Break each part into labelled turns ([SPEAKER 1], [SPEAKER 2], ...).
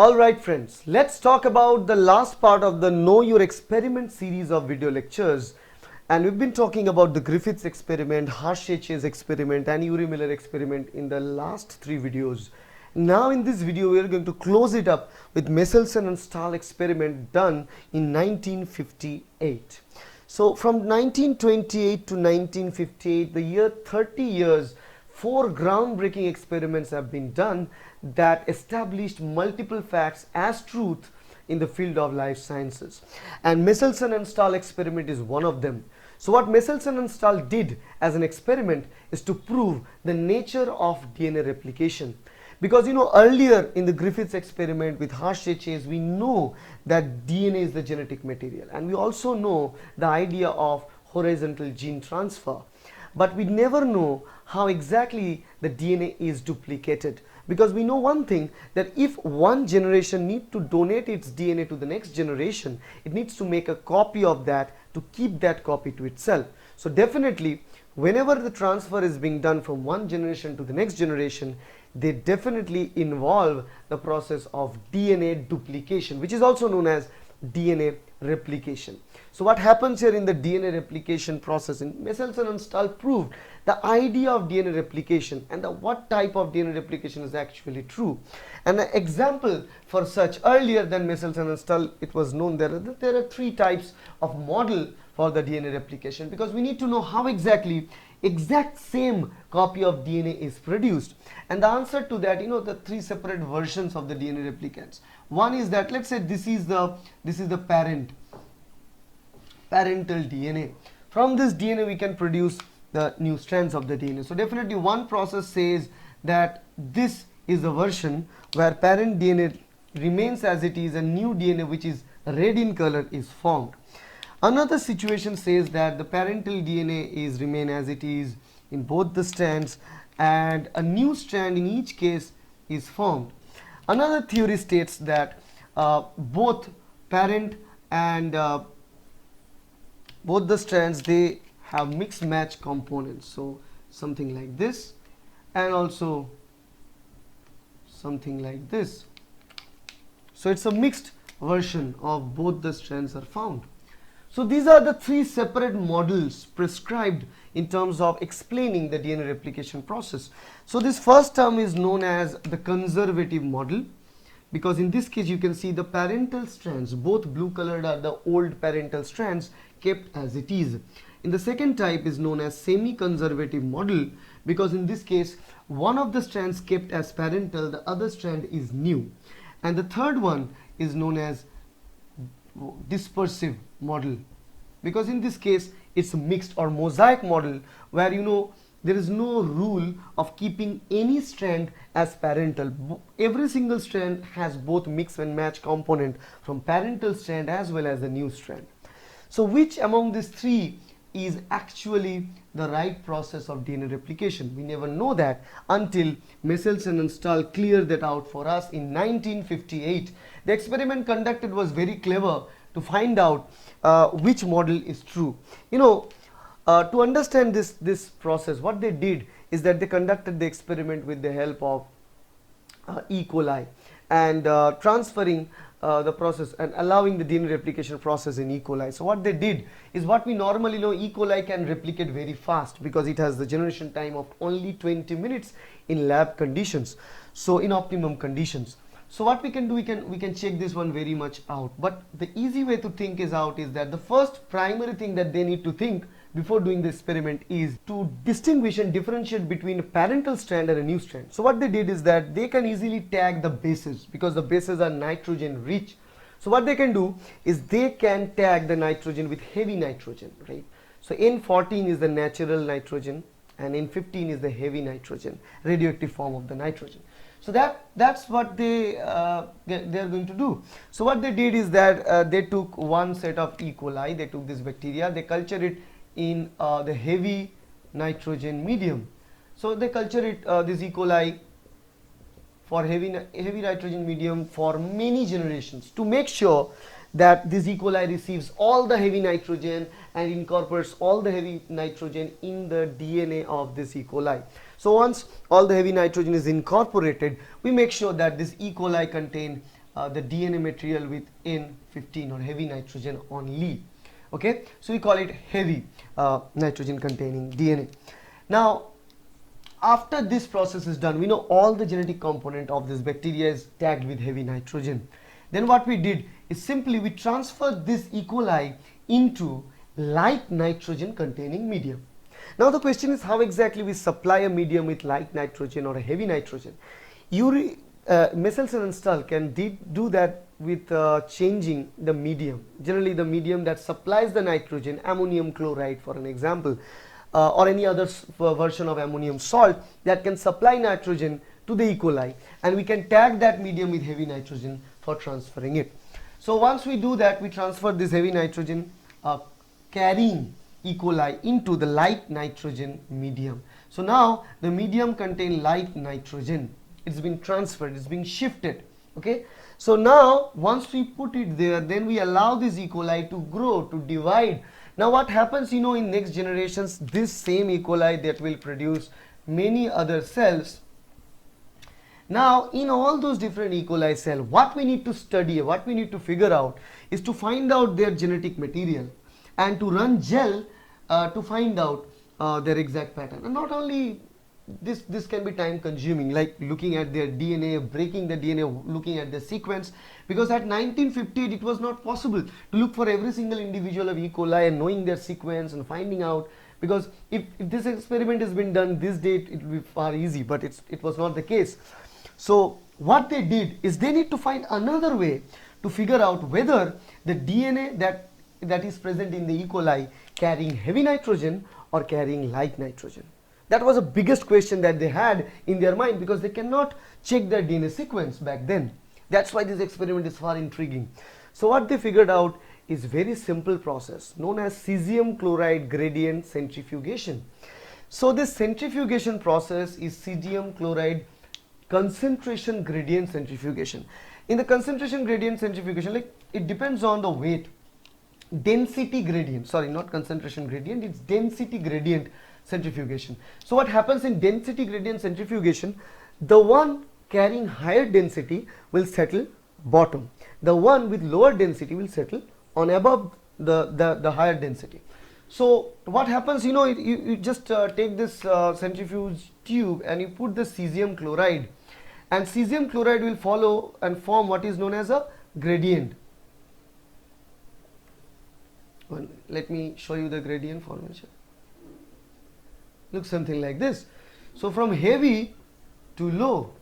[SPEAKER 1] Alright friends, let's talk about the last part of the Know Your Experiment series of video lectures. And we've been talking about the Griffiths experiment, Hershey's experiment and Urey-Miller experiment in the last 3 videos. Now in this video we are going to close it up with Meselson and Stahl experiment done in 1958. So from 1928 to 1958, the year 30 years, 4 groundbreaking experiments have been done that established multiple facts as truth in the field of life sciences. And Meselson and Stahl experiment is one of them. So what Meselson and Stahl did as an experiment is to prove the nature of DNA replication. Because earlier in the Griffiths experiment with Hershey-Chase, we know that DNA is the genetic material, and we also know the idea of horizontal gene transfer. But we never know how exactly the DNA is duplicated, because we know one thing, that if one generation needs to donate its DNA to the next generation, it needs to make a copy of that to keep that copy to itself. So definitely whenever the transfer is being done from one generation to the next generation, they definitely involve the process of DNA duplication, which is also known as DNA replication. So what happens here in the DNA replication process, in Meselson and Stahl proved the idea of DNA replication and what type of DNA replication is actually true. And an example for such, earlier than Meselson and Stahl, it was known there are 3 types of model for the DNA replication, because we need to know how exact same copy of DNA is produced. And the answer to that, the 3 separate versions of the DNA replicants. One is that, let's say this is the parental DNA. From this DNA we can produce the new strands of the DNA. So definitely one process says that this is the version where parent DNA remains as it is and new DNA, which is red in color, is formed. Another situation says that the parental DNA is remain as it is in both the strands and a new strand in each case is formed. Another theory states that both parent and both the strands, they have mixed match components. So something like this and also something like this. So it's a mixed version of both the strands are found. So these are the 3 separate models prescribed in terms of explaining the DNA replication process. So this first term is known as the conservative model, because in this case you can see the parental strands, both blue colored are the old parental strands, kept as it is. In the second type is known as semi-conservative model, because in this case one of the strands kept as parental, the other strand is new. And the third one is known as dispersive model, because in this case it's a mixed or mosaic model where there is no rule of keeping any strand as parental. Every single strand has both mix and match component from parental strand as well as the new strand. So which among these 3 is actually the right process of DNA replication? We never know that until Meselson and Stahl cleared that out for us in 1958. The experiment conducted was very clever to find out which model is true. To understand this process, what they did is that they conducted the experiment with the help of E. coli and transferring the process and allowing the DNA replication process in E. coli. So what they did is what we normally know, E. coli can replicate very fast because it has the generation time of only 20 minutes in lab conditions, so in optimum conditions. So what we can do, we can check this one very much out. But the easy way to think is that the first primary thing that they need to think before doing the experiment is to distinguish and differentiate between a parental strand and a new strand. So what they did is that they can easily tag the bases, because the bases are nitrogen rich. So what they can do is they can tag the nitrogen with heavy nitrogen, right? So N14 is the natural nitrogen and N15 is the heavy nitrogen, radioactive form of the nitrogen. So that's what they are going to do. So what they did is that they took one set of E. coli, they took this bacteria, they cultured it in the heavy nitrogen medium. So they culture it, this E. coli, for heavy nitrogen medium for many generations to make sure that this E. coli receives all the heavy nitrogen and incorporates all the heavy nitrogen in the DNA of this E. coli. So once all the heavy nitrogen is incorporated, we make sure that this E. coli contain the DNA material with N15 or heavy nitrogen only. Okay, so we call it heavy nitrogen containing DNA. Now, after this process is done, we know all the genetic component of this bacteria is tagged with heavy nitrogen. Then what we did is simply we transferred this E. coli into light nitrogen containing medium. Now the question is how exactly we supply a medium with light nitrogen or a heavy nitrogen. Meselson and Stahl can do that with changing the medium. Generally the medium that supplies the nitrogen, ammonium chloride for an example, or any other version of ammonium salt that can supply nitrogen to the E. coli, and we can tag that medium with heavy nitrogen for transferring it. So once we do that, we transfer this heavy nitrogen carrying E. coli into the light nitrogen medium. So now the medium contains light nitrogen. It's been transferred, it's being shifted. Okay, so now once we put it there, then we allow this E. coli to grow, to divide. Now what happens, you know, in next generations, this same E. coli that will produce many other cells. Now in all those different E. coli cells, what we need to study, what we need to figure out is to find out their genetic material and to run gel to find out their exact pattern. And not only this can be time consuming, like looking at their DNA, breaking the DNA, looking at the sequence, because at 1958 it was not possible to look for every single individual of E. coli and knowing their sequence and finding out, because if this experiment has been done this date, it will be far easy, but it was not the case. So what they did is they need to find another way to figure out whether the DNA that is present in the E. coli carrying heavy nitrogen or carrying light nitrogen. That was the biggest question that they had in their mind, because they cannot check their DNA sequence back then. That's why this experiment is far intriguing. So what they figured out is very simple process known as cesium chloride gradient centrifugation. So this centrifugation process is cesium chloride concentration gradient centrifugation. In the concentration gradient centrifugation, like, it depends on the weight, density gradient, sorry, not concentration gradient, it's density gradient centrifugation. So what happens in density gradient centrifugation, the one carrying higher density will settle bottom, the one with lower density will settle on above the higher density. So what happens, you know, you just take this centrifuge tube and you put the cesium chloride, and cesium chloride will follow and form what is known as a gradient. Let me show you the gradient formation. Looks something like this. So from heavy to low,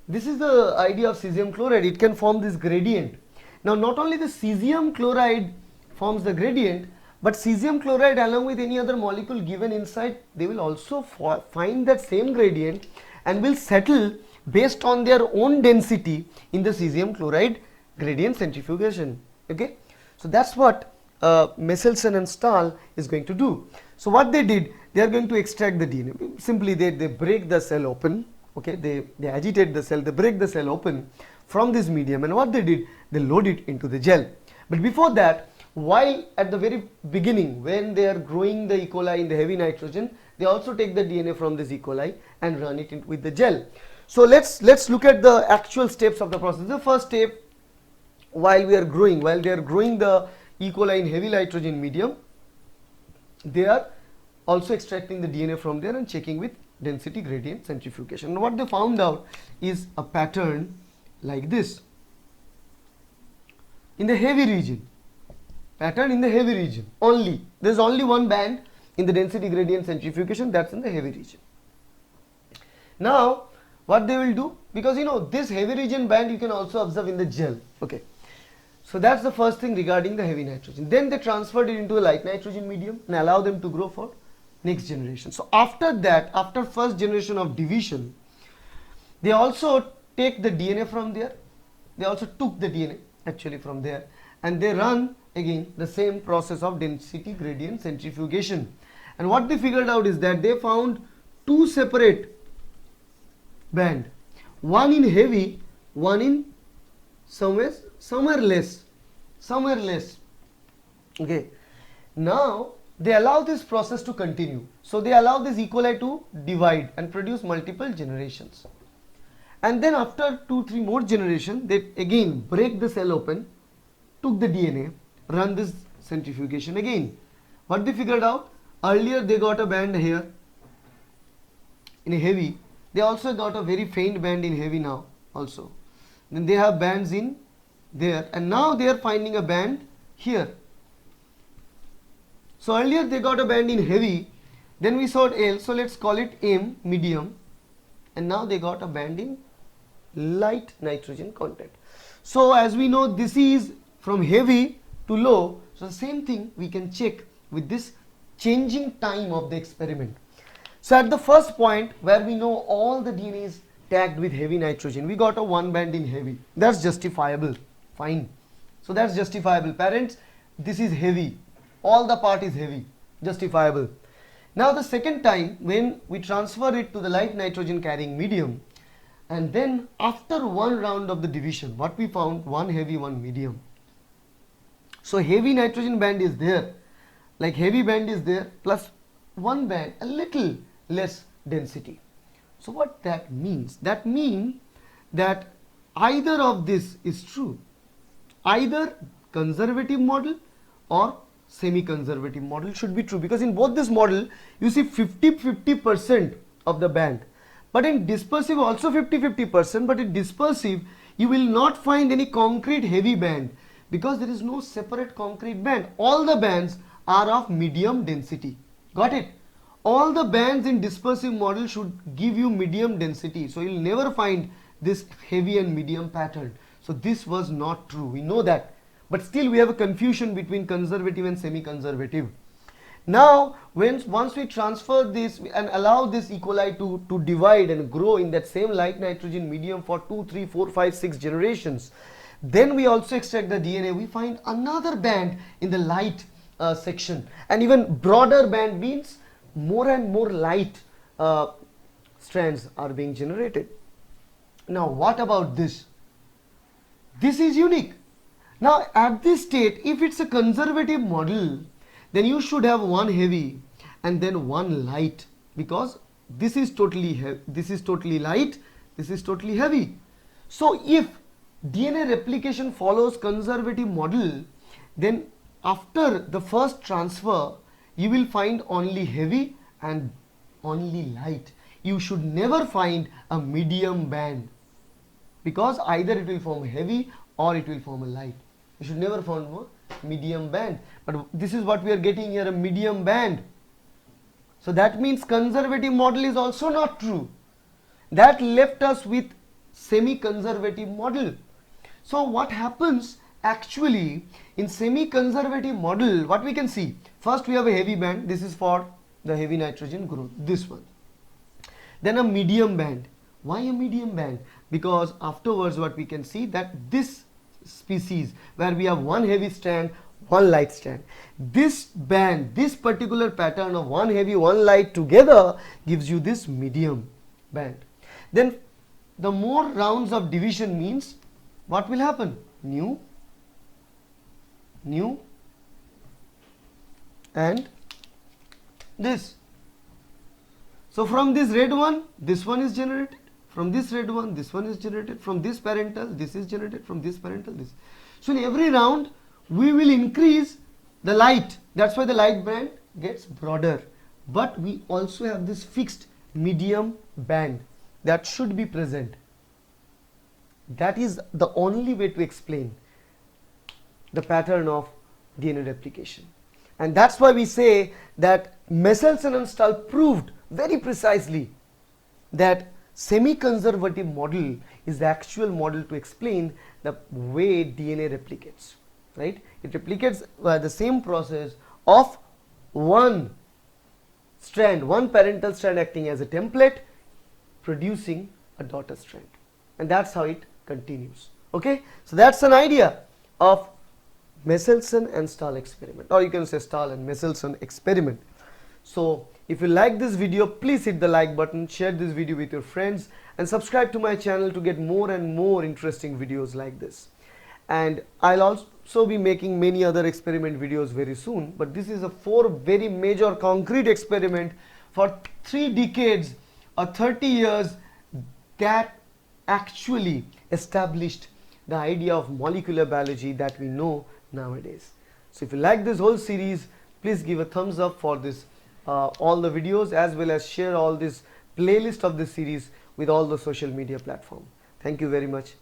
[SPEAKER 1] this is the idea of cesium chloride. It can form this gradient. Now not only the cesium chloride forms the gradient, but cesium chloride along with any other molecule given inside, they will also find that same gradient and will settle based on their own density in the cesium chloride gradient centrifugation. Okay, so that's what Meselson and Stahl is going to do. So what they did, they are going to extract the DNA. Simply they break the cell open. Okay, they agitate the cell, they break the cell open from this medium, and what they did, they load it into the gel. But before that, while at the very beginning when they are growing the E. coli in the heavy nitrogen, they also take the DNA from this E. coli and run it with the gel. So let's look at the actual steps of the process. The first step, while they are growing the E. coli in heavy nitrogen medium, they are also extracting the DNA from there and checking with density gradient centrifugation. And what they found out is a pattern like this in the heavy region. Pattern in the heavy region only. There is only one band in the density gradient centrifugation, that's in the heavy region. Now what they will do, because you know this heavy region band you can also observe in the gel. Okay, so that's the first thing regarding the heavy nitrogen. Then they transferred it into a light nitrogen medium and allow them to grow for next generation. So after that, after first generation of division, they also take the DNA from there. They also took the DNA actually from there, and they run again the same process of density gradient centrifugation. And what they figured out is that they found two separate band, one in heavy, one in somewhere less. Okay, now they allow this process to continue. So they allow this E. coli to divide and produce multiple generations. And then after 2-3 more generation, they again break the cell open, took the DNA, run this centrifugation again. What they figured out? Earlier they got a band here in a heavy. They also got a very faint band in heavy now also. Then they have bands in there, and now they are finding a band here. So earlier they got a band in heavy, then we saw L, so let's call it M, medium, and now they got a band in light nitrogen content. So as we know, this is from heavy to low, so the same thing we can check with this changing time of the experiment. So at the first point where we know all the DNA is tagged with heavy nitrogen, we got a one band in heavy. That's justifiable, fine. So that's justifiable. Parents, this is heavy, all the part is heavy, justifiable. Now the second time when we transfer it to the light nitrogen carrying medium, and then after one round of the division, what we found? One heavy, one medium. So heavy nitrogen band is there, like heavy band is there, plus one band, a little less density. So what that means? That means that either of this is true. Either conservative model or semi-conservative model should be true, because in both this model you see 50-50% of the band, but in dispersive also 50-50%, but in dispersive you will not find any concrete heavy band, because there is no separate concrete band. All the bands are of medium density. Got it? All the bands in dispersive model should give you medium density, so you will never find this heavy and medium pattern. So this was not true, we know that, but still we have a confusion between conservative and semi-conservative. Now once we transfer this and allow this E. coli to divide and grow in that same light nitrogen medium for 2, 3, 4, 5, 6 generations, then we also extract the DNA, we find another band in the light section, and even broader band means more and more light strands are being generated. Now what about this? This is unique. Now at this state, if it's a conservative model, then you should have one heavy and then one light, because this is totally heavy, this is totally light, this is totally heavy. So if DNA replication follows conservative model, then after the first transfer you will find only heavy and only light. You should never find a medium band, because either it will form heavy or it will form a light. You should never find a medium band, but this is what we are getting here, a medium band. So that means conservative model is also not true. That left us with semi-conservative model. So what happens actually in semi-conservative model? What we can see, first we have a heavy band, this is for the heavy nitrogen growth, this one. Then a medium band. Why a medium band? Because afterwards what we can see, that this species where we have one heavy strand, one light strand, this band, this particular pattern of one heavy, one light together gives you this medium band. Then the more rounds of division means what will happen? New and this. So from this red one, this one is generated. From this red one, this one is generated. From this parental, this is generated. From this parental, this. So in every round, we will increase the light. That's why the light band gets broader. But we also have this fixed medium band that should be present. That is the only way to explain the pattern of DNA replication. And that's why we say that Meselson and Stahl proved very precisely that semi-conservative model is the actual model to explain the way DNA replicates, right? It replicates the same process of one strand, one parental strand acting as a template, producing a daughter strand, and that's how it continues. Okay, so that's an idea of Meselson and Stahl experiment, or you can say Stahl and Meselson experiment. So if you like this video, please hit the like button, share this video with your friends, and subscribe to my channel to get more and more interesting videos like this. And I'll also be making many other experiment videos very soon, but this is a 4 very major concrete experiment for 3 decades or 30 years that actually established the idea of molecular biology that we know nowadays. So if you like this whole series, please give a thumbs up for this all the videos, as well as share all this playlist of this series with all the social media platform. Thank you very much.